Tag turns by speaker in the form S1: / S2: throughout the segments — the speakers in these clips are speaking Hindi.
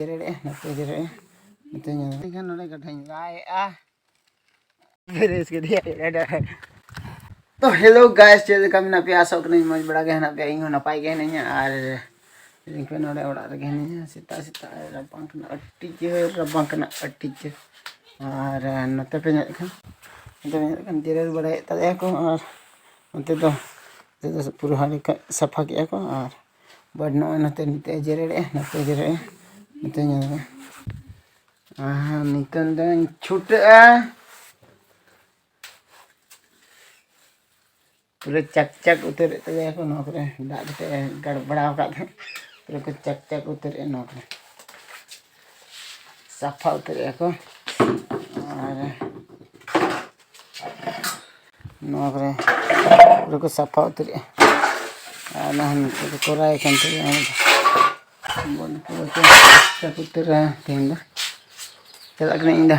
S1: Jere nate jere nate kan nole gathai lai इसके दिया तो हेलो गाइस चेक कम ना पे आसो कने मज बड़ा गहना पे इन नपाई गए नहीं आर इन पे नोड़े ओड़ा रे गहनी सीता सीता रबंक ना अट्टी जे आर नते पे नते जेरे बड़ा तले को और नते तो पूरा हाली सफा किया को और बड नते नते जेरे नते निकन छूट पूरे चक चक उतर को नौकरे दाते गड़बड़ा पूरे को चक चक उतर नौकरे सफा उतर को और नौकरे पूरे को सफा उतर कोराई कंते बन पूरे को चक उतर तेन चला इंदा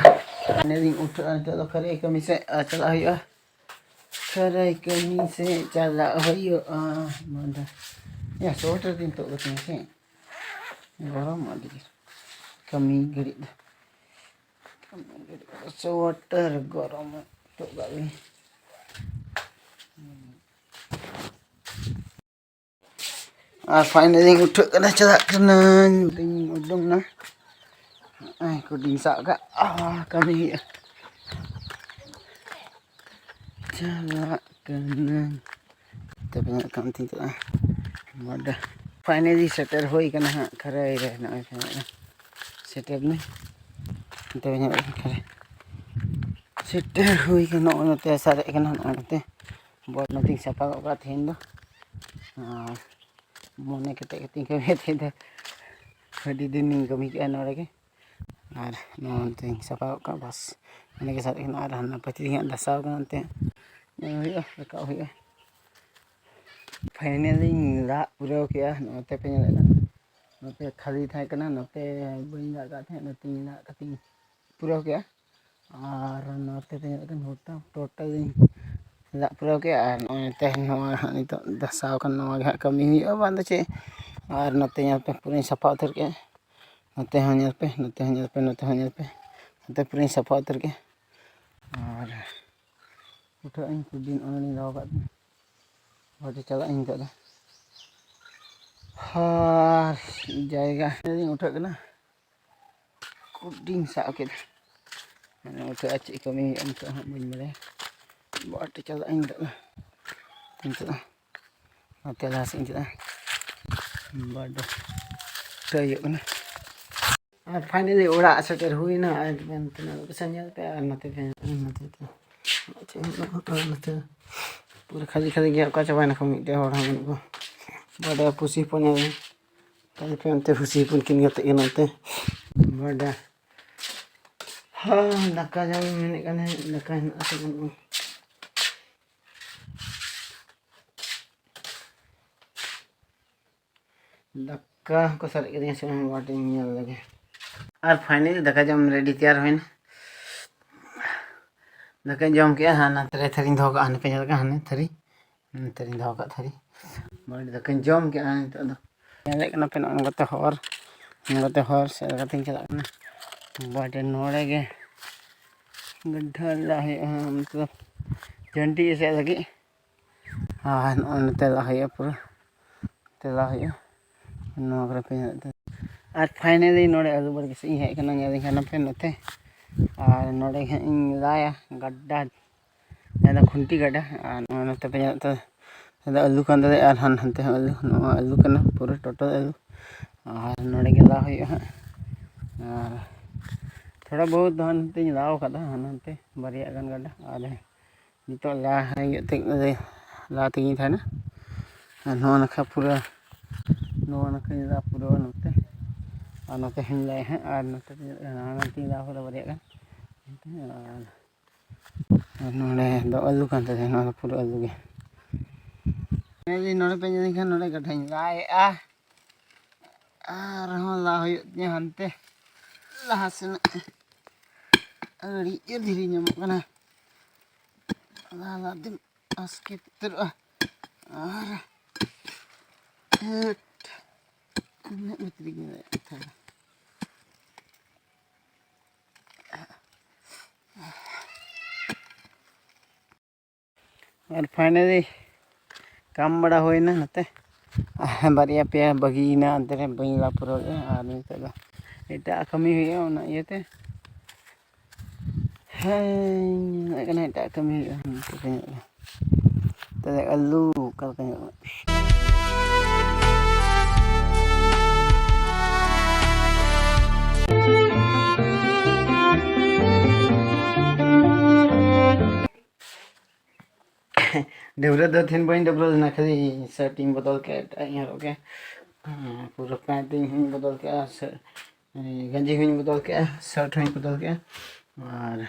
S1: नेरिंग उठा तो खरे कमी से चला हुआ खराई कमी से चला हुआ मंदा या सोटर दिन तो कते से गरम आदि कमी घड़ी सोटर गरम तो गावी फाइनली उठ कना चला कना दिन उडम ना को दिन सा का कमी चला कना तब काम थी तो मड फाइनली सेटल होई कना खरे रे ना सेटल नहीं तब खरे सेटल होई कना नते सारे कना नते बड़ नती सफा का थेन दो मने कते कते कमी थे द हडी दिन कमी के नोड़े के और नते सफा का बस मने के सारे और हना पति दसाव कनते हुआ रका हुआ फाइनली ला पूरा किया नते पे नते खाली था कना नते बइन लगा थे नते ला कति पूरा किया और नते पे होता टोटल ला पूरा किया नते नितो दसाव कन नवा कमी हुआ बांध चे और नते पे पूरा सफा उतर के नते पे नते पे नते पे नते पूरा सफा उतर के और उठा इन दिन ऑनलाइन लाव का बड़ी चला इन तो हां जाएगा दिन उठा कना कुडिंग सा के मैंने उठा अच्छी कमी हम तो हम बड़े बड़ी चला इन तो नते सिंह चला बड़ सही कना और फाइनली ओड़ा सेटर हुई ना संजल पे नते नते पूरा खाली खाली गया का चाबाना को मिटे और हम को बड़ा पुसी पने कल पे अंते पुसी पन किन गते नते बड़ा हां नका जाम मैंने कने नका दक्का को सर के से वाटिंग मिल लगे और फाइनली दका जम रेडी तैयार होइन दका जम के हाना तरे थरी धो का हाने पे का हाने थरी तरी धो का थरी बड़ी दका जम के हाने तो ले कना पे नगते हर से कते चला कना बड़े नोड़े के गड्ढा ला है मतलब जंटी से लगी हां नते ला है पूरा तेला है नोगरा पे और फाइनली नोड़े आलू बड़ के सी है कना नेल कना पे नते और नोड़े इन लाया गड्ढा ना खुंटी गड्ढा और नते पे तो आलू कान दे और हनते आलू कना पूरा टोटल आलू और नोड़े के ला है और थोड़ा बहुत हनते लाव कदा हनते बारिया गान गड्ढा और नितो ला है ते ला तिगी था ना और नखा पूरा नखा ला पूरा नते और नते हिंलाय है और नते ला पूरा बारिया गान और नोड़े दो आलू कान ते पूरा आलू के नोड़े पे जनी खान नोड़े गठाई लाय और ला हुई हनते लहा सेन अड़ी धीरे नामक ला दिन आसके तर और भीतरी और फाइनली काम बड़ा होना नते बारिया पे बगीना अंतरे बंगला पुरो और नित एटा कमी हुआ इते एटा कमी तले आलू कल डेवरे दो थिन बन डबल ना खाली शर्टिंग बदल के के पूरा पैंटिंग बदल के गंजी हुई बदल के शर्ट हुई बदल के और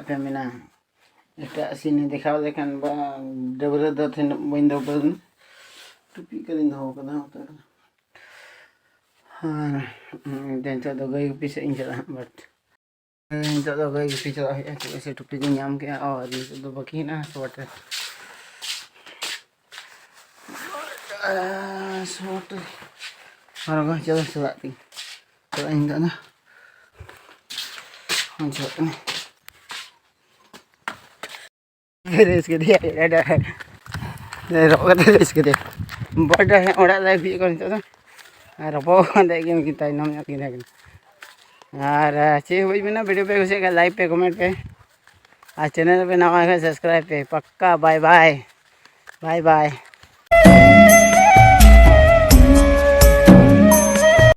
S1: पे मेना एक सीन देखा लेकिन डेवरे दो थिन बन डबल टुपी करें दो तो गई पीछे इन चला बट नितोग दो गई गुपी चला हुआ से टुपी को नाम के और नितोग दो बाकी ना शॉर्ट शॉर्ट और चलो चलाती तो इन ना हम चलते हैं इसके दिया रोक इसके दिया बड़ा है ओड़ा लाइफ भी कर तो रपो देगी कि ताइनम कि और चे हुई भी ना वीडियो पे घुसेगा लाइक पे कमेंट पे और चैनल पे नवा है सब्सक्राइब पे पक्का बाय बाय बाय बाय।